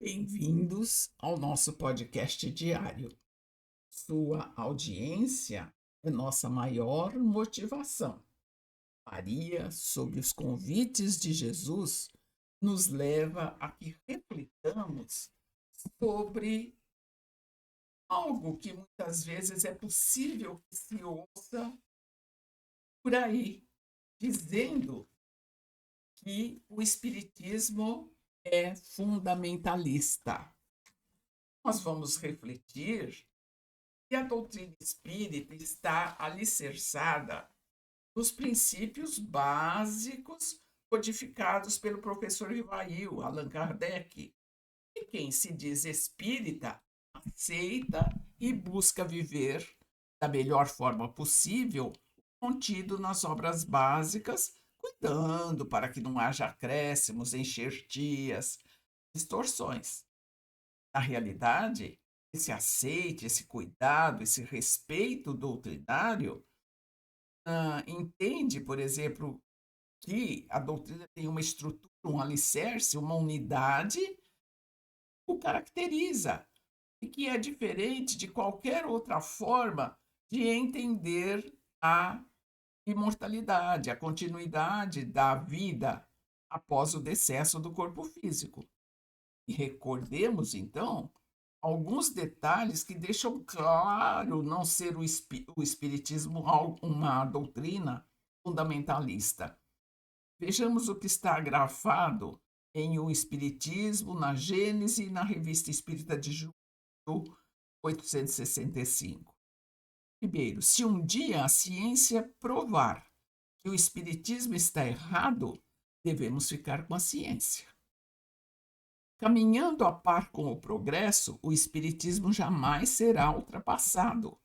Bem-vindos ao nosso podcast diário. Sua audiência é nossa maior motivação. Maria, sob os convites de Jesus, nos leva a que reflitamos sobre algo que muitas vezes é possível que se ouça por aí, dizendo que o Espiritismo é fundamentalista. Nós vamos refletir que a doutrina espírita está alicerçada nos princípios básicos codificados pelo professor Rivail, Allan Kardec. E quem se diz espírita aceita e busca viver da melhor forma possível contido nas obras básicas, cuidando para que não haja acréscimos, enxertias, distorções. Na realidade, esse aceite, esse cuidado, esse respeito doutrinário, entende, por exemplo, que a doutrina tem uma estrutura, um alicerce, uma unidade, o caracteriza, e que é diferente de qualquer outra forma de entender a imortalidade, a continuidade da vida após o decesso do corpo físico. E recordemos, então, alguns detalhes que deixam claro não ser o espiritismo uma doutrina fundamentalista. Vejamos o que está grafado em O Espiritismo, na Gênese e na Revista Espírita de julho 865. Primeiro, se um dia a ciência provar que o espiritismo está errado, devemos ficar com a ciência. Caminhando a par com o progresso, o espiritismo jamais será ultrapassado,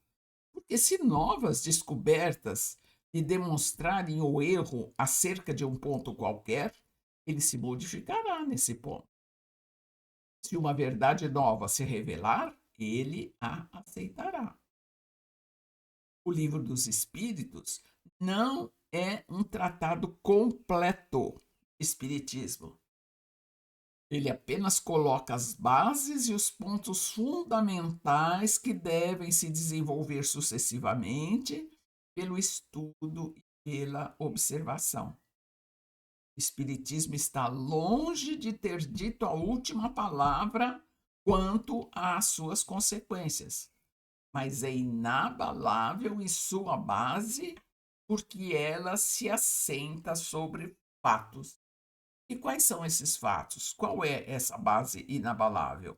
porque se novas descobertas lhe demonstrarem o erro acerca de um ponto qualquer, ele se modificará nesse ponto. Se uma verdade nova se revelar, ele a aceitará. O Livro dos Espíritos não é um tratado completo de espiritismo. Ele apenas coloca as bases e os pontos fundamentais que devem se desenvolver sucessivamente pelo estudo e pela observação. O Espiritismo está longe de ter dito a última palavra quanto às suas consequências, mas é inabalável em sua base porque ela se assenta sobre fatos. E quais são esses fatos? Qual é essa base inabalável?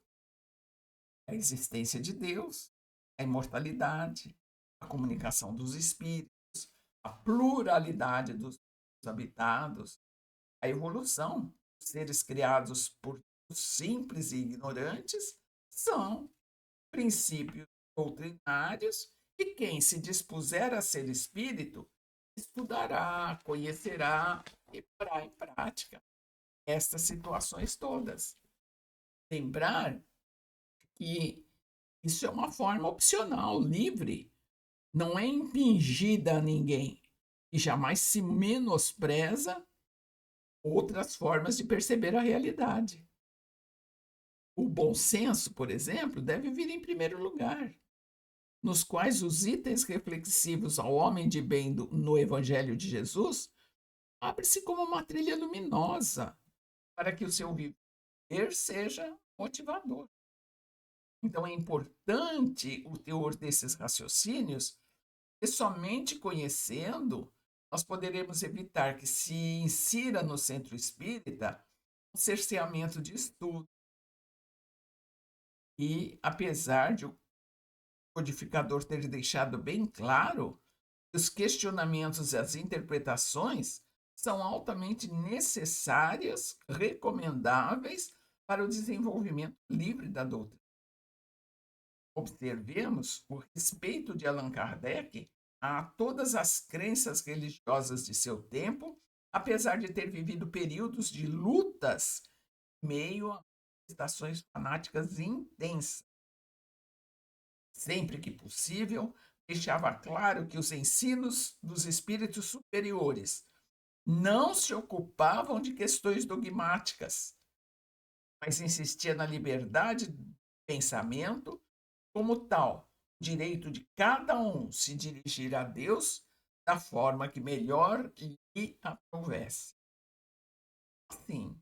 A existência de Deus, a imortalidade, a comunicação dos espíritos, a pluralidade dos habitados, a evolução. Os seres criados por simples e ignorantes são princípios doutrinários e quem se dispuser a ser espírito estudará, conhecerá e porá em prática estas situações todas. Lembrar que isso é uma forma opcional, livre, não é impingida a ninguém e jamais se menospreza outras formas de perceber a realidade. O bom senso, por exemplo, deve vir em primeiro lugar, nos quais os itens reflexivos ao homem de bem no Evangelho de Jesus abre-se como uma trilha luminosa para que o seu viver seja motivador. Então é importante o teor desses raciocínios, e somente conhecendo nós poderemos evitar que se insira no centro espírita um cerceamento de estudo. E apesar de o codificador ter deixado bem claro que os questionamentos e as interpretações são altamente necessárias, recomendáveis para o desenvolvimento livre da doutrina. Observemos o respeito de Allan Kardec a todas as crenças religiosas de seu tempo, apesar de ter vivido períodos de lutas em meio a manifestações fanáticas intensas. Sempre que possível, deixava claro que os ensinos dos espíritos superiores não se ocupavam de questões dogmáticas, mas insistia na liberdade de pensamento como tal, o direito de cada um se dirigir a Deus da forma que melhor lhe aprovesse. Assim,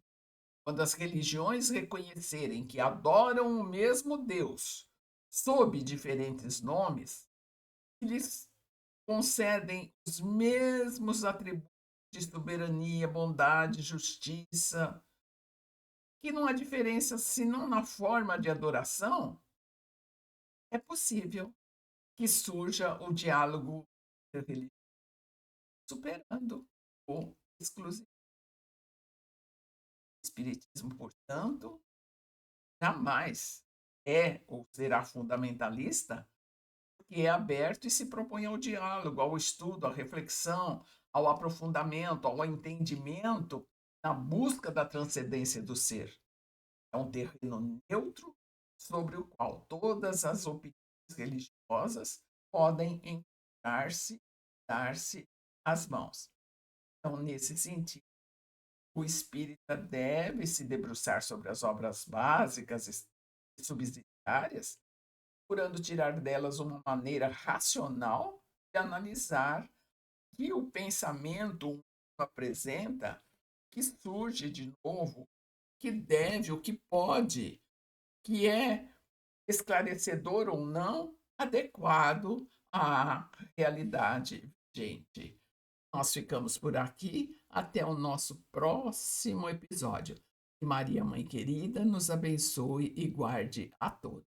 quando as religiões reconhecerem que adoram o mesmo Deus sob diferentes nomes, lhes concedem os mesmos atributos de soberania, bondade, justiça, que não há diferença senão na forma de adoração, é possível que surja o diálogo interreligioso, superando o exclusivo. O Espiritismo, portanto, jamais é ou será fundamentalista, porque é aberto e se propõe ao diálogo, ao estudo, à reflexão, ao aprofundamento, ao entendimento, na busca da transcendência do ser. É um terreno neutro sobre o qual todas as opiniões religiosas podem encontrar-se, dar-se as mãos. Então, nesse sentido, o espírita deve se debruçar sobre as obras básicas e subsidiárias, procurando tirar delas uma maneira racional de analisar que o pensamento apresenta, que surge de novo, que deve, o que pode, que é esclarecedor ou não, adequado à realidade vigente. Nós ficamos por aqui. Até o nosso próximo episódio. Que Maria, Mãe querida, nos abençoe e guarde a todos.